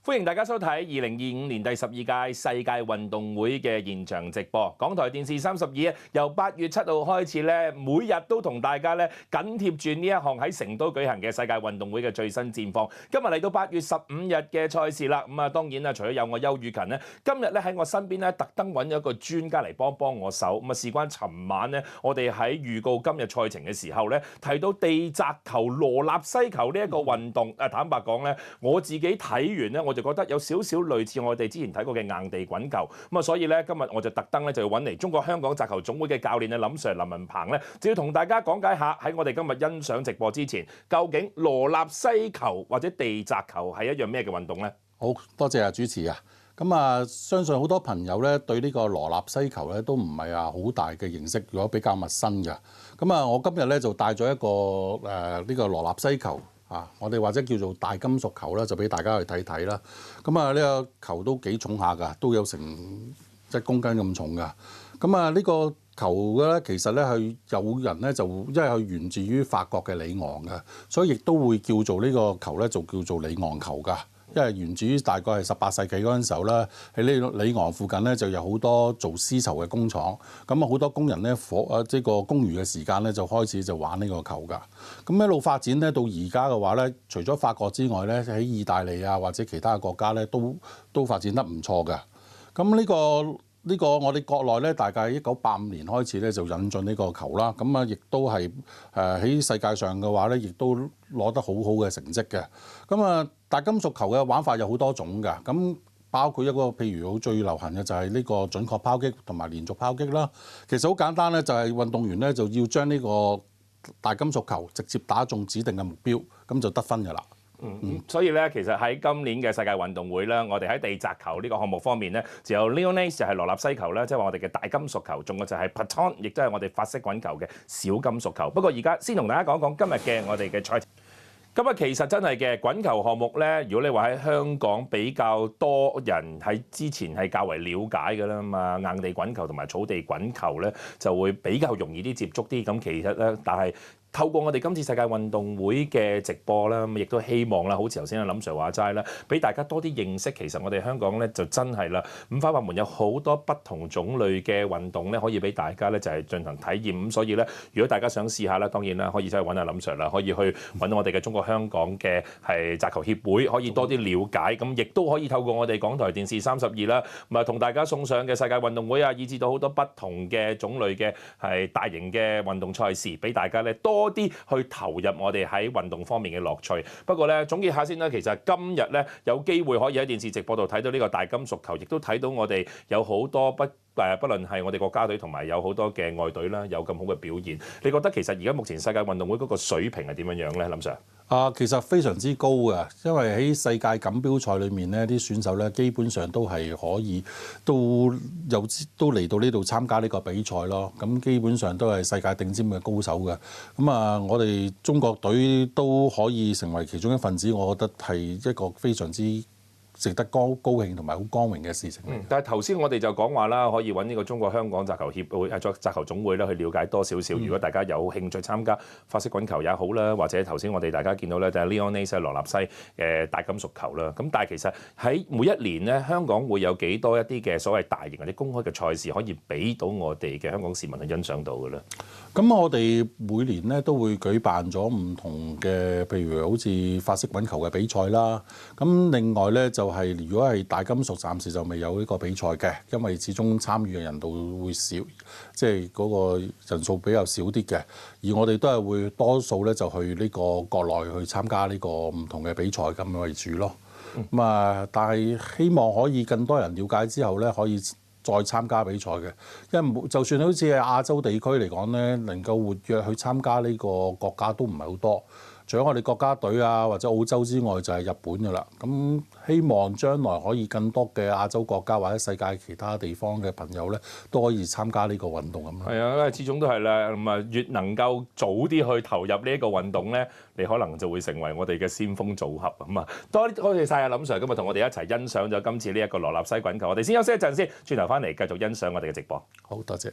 歡迎大家收睇2025年第12屆世界運動會嘅現場直播。港台電視32由8月7號開始咧，每日都同大家咧緊貼住呢一項喺成都舉行嘅世界運動會嘅最新戰況。今日嚟到8月15日嘅賽事啦，當然啦，除咗有我邱宇勤咧，今日咧喺我身邊咧特登揾咗一個專家嚟幫我手。事關尋晚咧，我哋喺預告今日賽程嘅時候咧，提到地擲球、羅納西球呢一個運動。坦白講咧，我自己睇完咧，我就覺得有少少類似我哋之前睇過嘅硬地滾球。所以咧今日我就特登咧就要揾嚟中國香港擲球總會嘅教練林 Sir 林文鵬咧，就要同大家講解下喺我哋今日欣賞直播之前，究竟羅納西球或者地擲球係一樣咩嘅運動咧？好多謝主持啊！相信好多朋友咧對呢個羅納西球咧都唔係好大嘅認識，如果比較陌生嘅。我今日咧就帶咗一個呢個羅納西球。我哋或者叫做大金屬球啦，就俾大家去睇睇啦。呢個球都幾重下㗎，都有成1公斤咁重㗎。呢個球咧，其實咧係有人咧就因為佢源自於法國嘅里昂嘅，所以亦都會叫做呢個球咧就叫做里昂球㗎。因為源自於大概係18世紀嗰陣時候咧，喺呢個里昂附近咧就有好多做絲綢嘅工廠，好多工人咧即個工餘嘅時間咧就開始就玩呢個球㗎。一路發展咧到而家嘅話咧，除咗法國之外咧，喺意大利啊或者其他嘅國家咧都發展得唔錯㗎。呢個我哋國內咧，大概1985年開始咧就引進呢個球啦。亦都係喺世界上嘅話咧，亦都攞得好好嘅成績嘅。大金屬球嘅玩法有好多種㗎。包括一個譬如最流行嘅就係呢個準確拋擊同埋連續拋擊啦。其實好簡單咧，就係運動員咧就要將呢個大金屬球直接打中指定嘅目標，咁就得分㗎啦。所以咧，其實喺今年嘅世界運動會咧，我哋喺地擲球呢個項目方面咧，就有 Lyonnais 就係羅納西球啦，即係話我哋嘅大金屬球，仲有就係 Paton， 亦都係我哋法式滾球嘅小金屬球。不過而家先同大家講講今日嘅我哋嘅賽程。其實真係嘅滾球項目咧，如果你話喺香港比較多人喺之前係較為了解㗎啦嘛，硬地滾球同埋草地滾球咧就會比較容易啲接觸啲。其實咧，但係透過我哋今次世界運動會嘅直播啦，亦都希望啦，好似頭先阿林 Sir 話齋啦，俾大家多啲認識。其實我哋香港咧就真係啦，五花八門有好多不同種類嘅運動咧，可以俾大家咧就係進行體驗。所以咧，如果大家想試下啦，當然啦，可以走去揾阿林 Sir 啦，可以去揾我哋嘅中國香港嘅係擲球協會，可以多啲了解。亦都可以透過我哋港台電視32啦，同大家送上嘅世界運動會啊，以至到好多不同嘅種類嘅係大型嘅運動賽事，俾大家咧多啲去投入我哋喺運動方面嘅樂趣。不過咧，總結下先啦，其實今日咧有機會可以喺電視直播度睇到呢個大金屬球，亦都睇到我哋有好多不論係我哋國家隊同埋有好多嘅外隊啦，有咁好嘅表現。你覺得其實而家目前世界運動會嗰個水平係點樣樣咧，林 Sir？其實非常之高嘅，因為喺世界錦標賽裏面呢啲選手咧基本上都係可以都嚟到呢度參加呢個比賽咯。基本上都係世界頂尖嘅高手嘅。我哋中國隊都可以成為其中一份子，我覺得係一個非常之值得高興同埋好光榮嘅事情。但係頭先我哋就講話啦，可以揾呢個中國香港擲球協會擲球總會啦，去了解多少少。如果大家有興趣參加法式滾球也好啦，或者頭先我哋大家見到咧就係 Lyonnais 羅納西嘅大金屬球啦。但係其實喺每一年咧，香港會有幾多一啲嘅所謂大型或者公開嘅賽事可以俾到我哋嘅香港市民去欣賞到嘅咧？我哋每年咧都會舉辦咗唔同嘅，譬如好似法式滾球嘅比賽啦。另外咧就如果係大金屬，暫時就未有呢個比賽嘅，因為始終參與嘅人數會少，即係嗰個人數比較少啲嘅。而我哋都係會多數咧就去呢個國內去參加呢個唔同嘅比賽咁為主咯。但係希望可以更多人了解之後咧，可以再參加比賽嘅。因為就算好似係亞洲地區嚟講咧，能夠活躍去參加呢個國家都唔係好多。除咗我哋國家隊啊或者澳洲之外，就係日本㗎啦。希望將來可以更多嘅亞洲國家或者世界其他地方嘅朋友咧，都可以參加呢個運動咁咯。係啊，因為始終都係啦。越能夠早啲去投入呢一個運動咧，你可能就會成為我哋嘅先鋒組合啊。多謝晒阿林 Sir 今日同我哋一齊欣賞咗今次呢一個羅納西滾球。我哋先休息一陣先，轉頭翻嚟繼續欣賞我哋嘅直播。好，多謝。